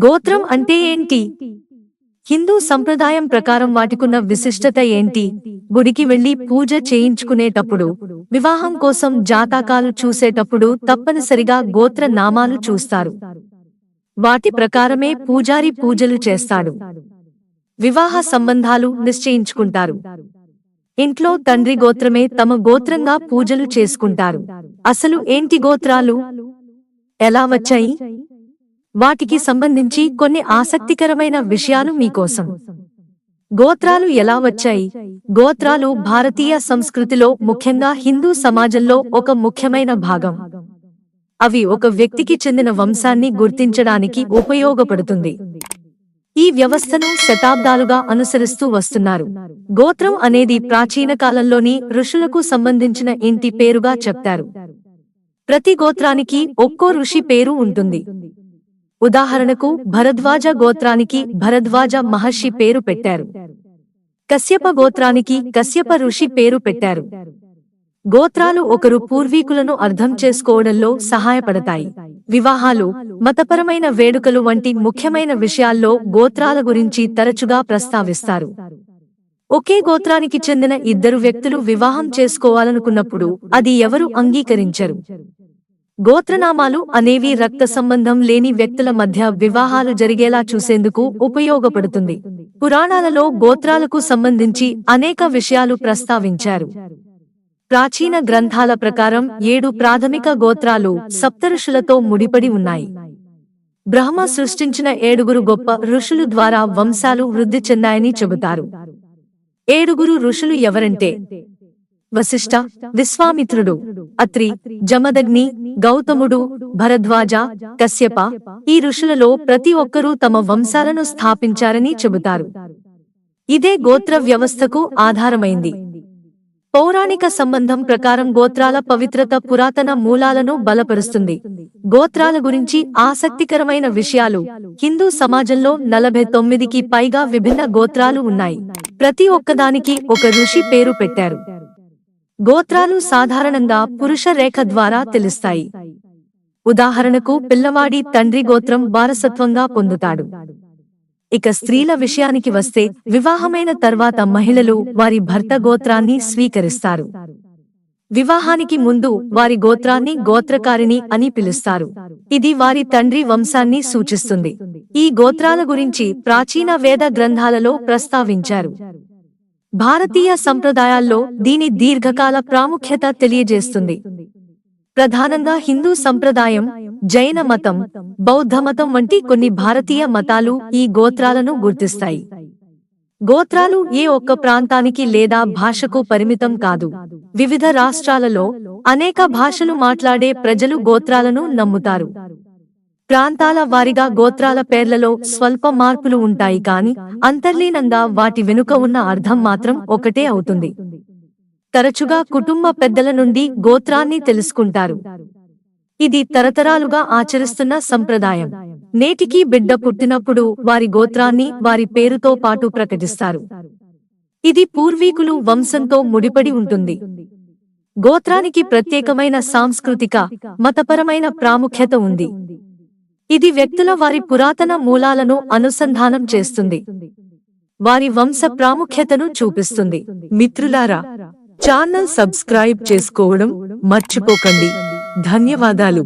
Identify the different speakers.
Speaker 1: గోత్రం అంటే ఏంటి? హిందూ సంప్రదాయం ప్రకారం వాటికున్న విశిష్టత ఏంటి? గుడికి వెళ్లి పూజ చేయించుకునేటప్పుడు, వివాహం కోసం జాతకాలు చూసేటప్పుడు తప్పనిసరిగా గోత్ర నామాలు చూస్తారు. వాటి ప్రకారమే పూజారి పూజలు చేస్తాడు. వివాహ సంబంధాలు నిశ్చయించుకుంటారు. ఇంట్లో తండ్రి గోత్రమే తమ గోత్రంగా పూజలు చేసుకుంటారు. అసలు ఏంటి గోత్రాలు? ఎలా వచ్చాయి? వాటికి సంబంధించి కొన్ని ఆసక్తికరమైన విషయాలు మీకోసం. గోత్రాలు ఎలా వచ్చాయి? గోత్రాలు భారతీయ సంస్కృతిలో, ముఖ్యంగా హిందూ సమాజంలో ఒక ముఖ్యమైన భాగం. అవి ఒక వ్యక్తికి చెందిన వంశాన్ని గుర్తించడానికి ఉపయోగపడుతుంది. ఈ వ్యవస్థను శతాబ్దాలుగా అనుసరిస్తూ వస్తున్నారు. గోత్రం అనేది ప్రాచీన కాలంలోని ఋషులకు సంబంధించిన ఇంటి పేరుగా చెప్తారు. ప్రతి గోత్రానికి ఒక్కో ఋషి పేరు ఉంటుంది. ఉదాహరణకు భరద్వాజ గోత్రానికి భరద్వాజ మహర్షి పేరు పెట్టారు. కశ్యప గోత్రానికి కశ్యప ఋషి పేరు పెట్టారు. గోత్రాలు ఒకరు పూర్వీకులను అర్థం చేసుకోవడంలో సహాయపడతాయి. వివాహాలు, మతపరమైన వేడుకలు వంటి ముఖ్యమైన విషయాల్లో గోత్రాల గురించి తరచుగా ప్రస్తావిస్తారు. ఒకే గోత్రానికి చెందిన ఇద్దరు వ్యక్తులు వివాహం చేసుకోవాలనుకున్నప్పుడు అది ఎవరు అంగీకరించరు. గోత్రనామాలు అనేవి రక్త సంబంధం లేని వ్యక్తుల మధ్య వివాహాలు జరిగేలా చూసేందుకు ఉపయోగపడుతుంది. పురాణాలలో గోత్రాలకు సంబంధించి అనేక విషయాలు ప్రస్తావించారు. ప్రాచీన గ్రంథాల ప్రకారం 7 ప్రాథమిక గోత్రాలు సప్తఋషులతో ముడిపడి ఉన్నాయి. బ్రహ్మ సృష్టించిన 7 గొప్ప ఋషులు ద్వారా వంశాలు వృద్ధి చెందాయని చెబుతారు. 7 ఋషులు ఎవరంటే వశిష్ఠ, విశ్వామిత్రుడు, అత్రి, జమదగ్ని, గౌతముడు, భరద్వాజ, కశ్యప. ఈ ఋషులలో ప్రతి ఒక్కరూ తమ వంశాలను స్థాపించారని చెబుతారు. ఇదే గోత్ర వ్యవస్థకు ఆధారమైంది. పౌరాణిక సంబంధం ప్రకారం గోత్రాల పవిత్రత పురాతన మూలాలను బలపరుస్తుంది. గోత్రాల గురించి ఆసక్తికరమైన విషయాలు: హిందూ సమాజంలో 49కి పైగా విభిన్న గోత్రాలు ఉన్నాయి. ప్రతి ఒక్కదానికి ఒక ఋషి పేరు పెట్టారు. గోత్రాలు సాధారణంగా పురుష రేఖ ద్వారా తెలుస్తాయి. ఉదాహరణకు పిల్లవాడి తండ్రి గోత్రం వారసత్వంగా పొందుతాడు. ఇక స్త్రీల విషయానికి వస్తే, వివాహమైన తర్వాత మహిళలు వారి భర్త గోత్రాన్ని స్వీకరిస్తారు. వివాహానికి ముందు వారి గోత్రాన్ని గోత్రకారిణి అని పిలుస్తారు. ఇది వారి తండ్రి వంశాన్ని సూచిస్తుంది. ఈ గోత్రాల గురించి ప్రాచీన వేద గ్రంథాలలో ప్రస్తావించారు. భారతీయ సంప్రదాయాల్లో దీని దీర్ఘకాల ప్రాముఖ్యత తెలియజేస్తుంది. ప్రధానంగా హిందూ సంప్రదాయం, జైన మతం, బౌద్ధ మతం వంటి కొన్ని భారతీయ మతాలు ఈ గోత్రాలను గుర్తిస్తాయి. గోత్రాలు ఏ ఒక్క ప్రాంతానికి లేదా భాషకు పరిమితం కాదు. వివిధ రాష్ట్రాలలో అనేక భాషలు మాట్లాడే ప్రజలు గోత్రాలను నమ్ముతారు. ప్రాంతాల వారీగా గోత్రాల పేర్లలో స్వల్ప మార్పులు ఉంటాయి, కానీ అంతర్లీనంగా వాటి వెనుక ఉన్న అర్థం మాత్రం ఒకటే అవుతుంది. తరచుగా కుటుంబ పెద్దల నుండి గోత్రాన్ని తెలుసుకుంటారు. ఇది తరతరాలుగా ఆచరిస్తున్న సంప్రదాయం. నేటికీ బిడ్డ పుట్టినప్పుడు వారి గోత్రాన్ని వారి పేరుతో పాటు ప్రకటిస్తారు. ఇది పూర్వీకులు వంశంతో ముడిపడి ఉంటుంది. గోత్రానికి ప్రత్యేకమైన సాంస్కృతిక, మతపరమైన ప్రాముఖ్యత ఉంది. ఇది వ్యక్తుల వారి పురాతన మూలాలను అనుసంధానం చేస్తుంది. వారి వంశ ప్రాముఖ్యతను చూపిస్తుంది. మిత్రులారా, ఛానల్ సబ్స్క్రైబ్ చేసుకోవడం మర్చిపోకండి. ధన్యవాదాలు.